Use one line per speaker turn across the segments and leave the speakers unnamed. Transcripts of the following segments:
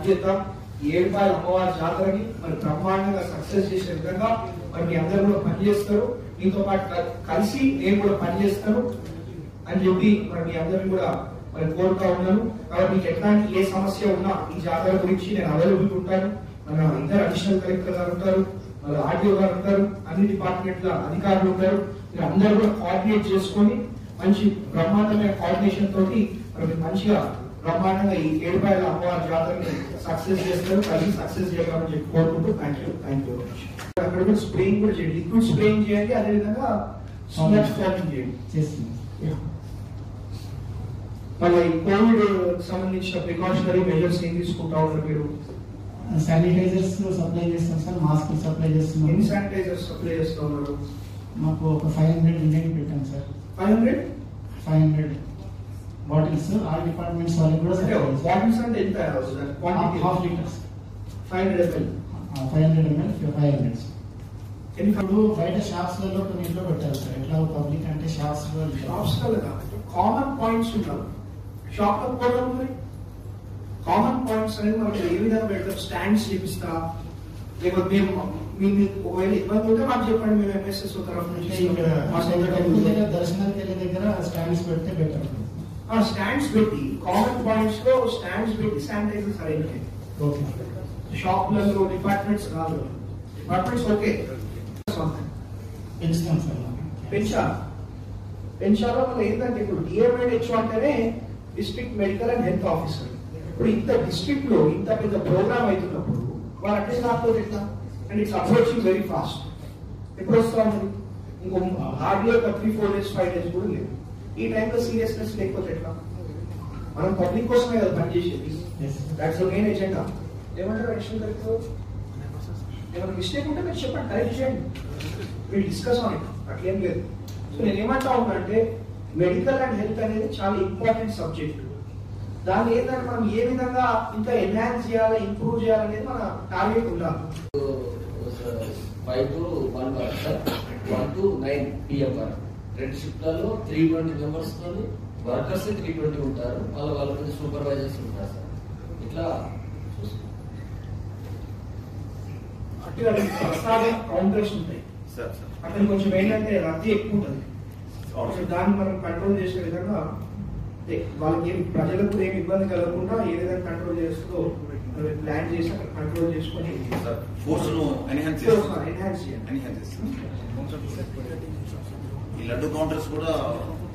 చేద్దాం. ఏడుపాయల అమ్మవారి జాతరని మరి బ్రహ్మాండంగా సక్సెస్ చేసే విధంగా మరి మీ అందరూ కూడా పనిచేస్తారు. మీతో పాటు కలిసి నేను కూడా పనిచేస్తాను అని చెప్పి మరి మీ అందరిని కూడా మరి కోరుతా ఉన్నాను. కాబట్టి మీకు ఎట్లాంటి ఏ సమస్య ఉన్నా ఈ జాతర గురించి నేను అవైలబుల్ ఉంటాను. మన ఇద్దరు అడిషనల్ కలెక్టర్ గారు ఉంటారు, మన ఆర్డీఓ గారు ఉంటారు, అన్ని డిపార్ట్మెంట్ల అధికారులు ఉంటారు. మీరు అందరూ కూడా కోఆర్డినేట్ చేసుకొని మంచి బ్రహ్మాండమైన కోఆర్డినేషన్ తోటి మరి మంచిగా బ్రహ్మాండంగా ఈ ఏడుపాయల అమ్మవారి జాతరని సక్సెస్ చేస్తారు. కలిసి సక్సెస్ చేయాలని చెప్పి కోరుకుంటూ థ్యాంక్ యూ. అక్కడ కూడా స్ప్రేయింగ్ కూడా చేయండి, లిక్విడ్ స్ప్రేయింగ్ చేయండి, అదేవిధంగా స్మచ్ ఫార్మింగ్ చేయండి. మళ్ళీ కోవిడ్ సంబంధించిన ప్రికాషనరీ మెజర్స్ ఏం తీసుకుంటా ఉన్నారు మీరు?
శానిటైజర్స్ సప్లై చేస్తాం సార్, మాస్క్ సప్లై చేస్తున్నాం.
ఎన్ని శానిటైజర్స్ సప్లై చేస్తా ఉన్నారు?
మాకు ఒక 500 ఇండియన్ పెట్టాం సార్. 500 బాటిల్స్ ఆల్ డిపార్ట్మెంట్స్ వాళ్ళకి కూడా
బాటిల్స్ అంటే ఎంత quantity?
Half litres
500 ml.
500 ml 500. ఇప్పుడు బయట షాప్స్ లలో కొన్నిట్లో పెట్టారు సార్. ఎట్లా పబ్లిక్ అంటే షాప్స్
కామన్ పాయింట్స్ ఉంటారు. షాప్ లో పోవడం మరి కామన్ పాయింట్స్ అనేది మనకి ఏ విధంగా పెడతాం? స్టాండ్స్ చేపిస్తా, లేకపోతే మేము ఒకవేళ ఇబ్బంది ఉంటే మాకు చెప్పండి, మేము ఎంఎస్ఎస్ తరఫు నుంచి
దర్శనానికి వెళ్ళే దగ్గర స్టాండ్స్ పెడితే బెటర్.
స్టాండ్స్ పెట్టి కామన్ పాయింట్స్ లో స్టాండ్స్ పెట్టి శానిటైజర్స్ అరేంజ్ చేయండి. షాప్లలో డిపార్ట్మెంట్స్ కాదు, డిపార్ట్మెంట్స్ ఓకే
పెంచుతాం సార్.
పెంచాలో మళ్ళీ ఏంటంటే ఇప్పుడు డిఎంఎడ్హెచ్ఓ అంటేనే district medical and health officer. ఇప్పుడు ఇంత డిస్ట్రిక్ట్ లో ఇంత పెద్ద ప్రోగ్రామ్ అవుతున్నప్పుడు వాళ్ళు అటెండ్ కాకపోతే ఎట్లా? And it's approaching very fast. ఎప్పుడు వస్తా ఉంది? ఇంకో హార్డ్లీ ఒక 3-4 days 5 days కూడా లేదు. ఈ టైంలో సీరియస్నెస్ లేకపోతే ఎట్లా? మనం పబ్లిక్ కోసమే కదా పనిచేసేది. That's the main agenda. ఏమంటారు అడిషనల్ కలెక్టర్? ఏమైనా మిస్టేక్ ఉంటే మీరు చెప్పండి, కరెక్ట్ చేయండి, మీరు డిస్కస్ ఆన్ ఇట్. అట్లేం లేదు. సో నేను ఏమంటా ఉన్నా అంటే మెడికల్ అండ్ హెల్త్ అనేది చాలా ఇంపార్టెంట్ సబ్జెక్ట్. దాన్ని ఏంటంటే మనం ఏ విధంగా ఇంకా ఎన్హాన్స్ చేయాలి, ఇంప్రూవ్ చేయాలనేది మన టార్గెట్ ఉండాలి.
5 to 1 సార్, 1 to 9 PM వరకు 2 షిఫ్ట్లలో 320 మెంబర్స్ తోని వర్కర్స్ 320 ఉంటారు. వాళ్ళ మీద సూపర్వైజర్స్ ఉంటారు సార్. ఇట్లా
అట్లా ప్రసాద కౌంటర్స్ ఉంటాయి అక్కడ. కొంచెం ఏంటంటే రద్దీ ఎక్కువ ఉంటుంది. దాన్ని మనం కంట్రోల్ చేసే విధంగా వాళ్ళకి ఏం ప్రజలకు ఏమి ఇబ్బంది కలగకుండా ఏ విధంగా కంట్రోల్ చేస్తూ ప్లాన్ చేసి అక్కడ కంట్రోల్ చేసుకొని
ఈ లడ్డు కౌంటర్స్ కూడా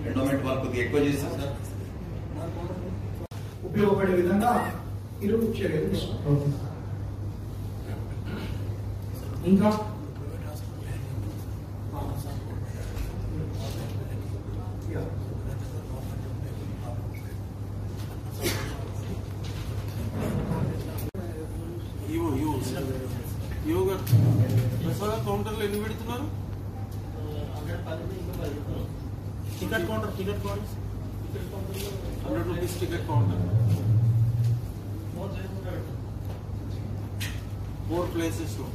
ఎండోమెంట్ వాళ్ళకి ఎక్కువ చేస్తారు సార్.
ఉపయోగపడే విధంగా మీరు చర్యలు తీసుకుంటారు. ఇంకా
ప్రసాద కౌంటర్లు ఎన్ని పెడుతున్నారు? Ticket counter 100 rupees ticket counter 4 places లో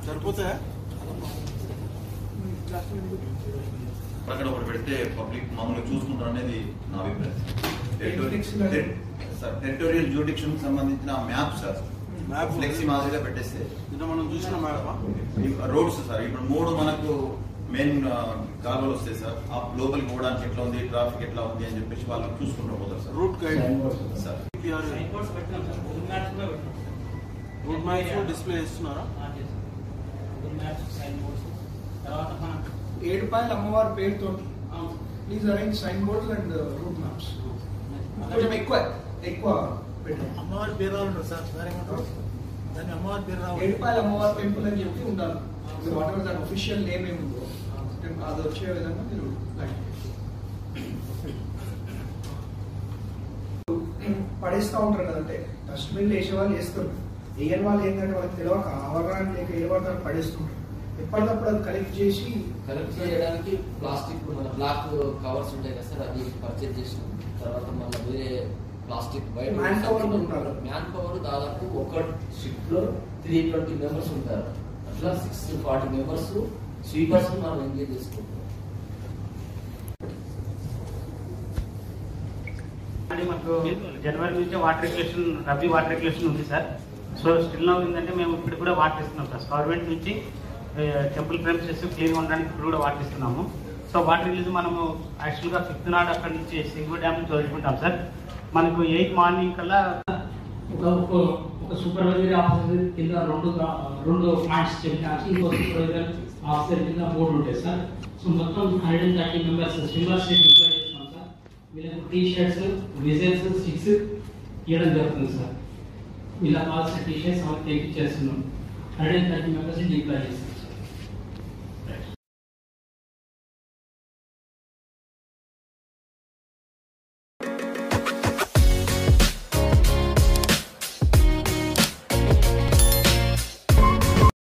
సరిపోతాయా?
అక్కడ ఒకటి పెడితే పబ్లిక్ మామూలుగా చూసుకుంటారు అనేది నా అభిప్రాయం సార్. టెరిటోరియల్ జ్యూరిడిక్షన్ సంబంధించిన మ్యాప్ సార్, ఫ్లెక్సీ మాదిరిగా పెట్టేస్తే
మనం చూసిన
రోడ్స్ సార్. ఇప్పుడు 3 మనకు మెయిన్ కాలువలు వస్తాయి సార్. ఆ లోపలికి పోవడానికి ఎట్లా ఉంది, ట్రాఫిక్ ఎట్లా ఉంది అని చెప్పేసి వాళ్ళు చూసుకుంటూ పోతారు sir.
Route guide
sir,
route maps display చేస్తున్నారా?
ఏడుపాయల అమ్మవారి పేరుతో please arrange sign boards and route maps. కొంచెం ఎక్కువ పెట్టండి.
అమ్మవారి పేరు రావాలి సార్. దాన్ని అమ్మవారి పేరు రావాలి.
ఏడుపాయల అమ్మవారి టెంపుల్ అని చెప్పి ఉండాలి. వాట్ ఎవర్ దాని ఒఫిషియల్ నేమ్ ఏముందో అది వచ్చే విధంగా మీరు పడేస్తూ ఉంటారు కదంటే డస్ట్బిన్ వేసే వాళ్ళు వేస్తారు, వేయని వాళ్ళు ఏంటంటే వాళ్ళకి తెలియక అవగాహన లేక ఏ వాళ్ళు పడేస్తుంటారు. ఎప్పటికప్పుడు అది కలెక్ట్
చేయడానికి ప్లాస్టిక్ మన బ్లాక్ కవర్స్ ఉంటాయి కదా సార్, అది పర్చేజ్ చేసిన తర్వాత మళ్ళీ వేరే ప్లాస్టిక్
మ్యాన్
పవర్ దాదాపు ఒక షిఫ్ట్ లో 320 మెంబర్స్ ఉంటారు. అట్లా 640 మెంబర్స్ స్వీపర్స్ మనం ఎంగేజ్ చేసుకుంటాం.
మాకు జనవరి నుంచి water regulation rabi water regulation ఉంది సార్. సో స్టిల్ నౌ ఏంటంటే మేము ఇప్పుడు కూడా వాటర్ ఇస్తున్నాం సార్. గవర్నమెంట్ నుంచి టెంపుల్ ప్రెమిసెస్ క్లీన్ ఉండడానికి ఇప్పుడు కూడా వాటర్ ఇస్తున్నాము. సో వాటర్ రిలీజ్ మనము యాక్చువల్గా 5th నాడు అక్కడ నుంచి సింగూర్ డ్యామ్ నుంచి వదులుకుంటాం సార్. మనకు 8 మార్నింగ్ కల్లా
ఒక సూపర్వైజరీ ఆఫీసర్ కింద రెండు పాయింట్స్ చెప్పడానికి ఇంకో సూపర్వైజర్ ఆఫీసర్ కింద 3 ఉంటాయి సార్. సో మొత్తం 130 మెంబర్స్ స్విమ్మర్స్ డిప్లాయ్ చేస్తున్నాం సార్. వీళ్ళకి టీ షర్ట్స్, విజల్స్, స్టిక్స్ ఇవ్వడం జరుగుతుంది సార్. వీళ్ళ కావాల్సిన టీ షర్ట్స్ వాళ్ళకి తెప్పించేస్తున్నాం. 130 మెంబర్స్ డిప్లాయ్ చేస్తాం.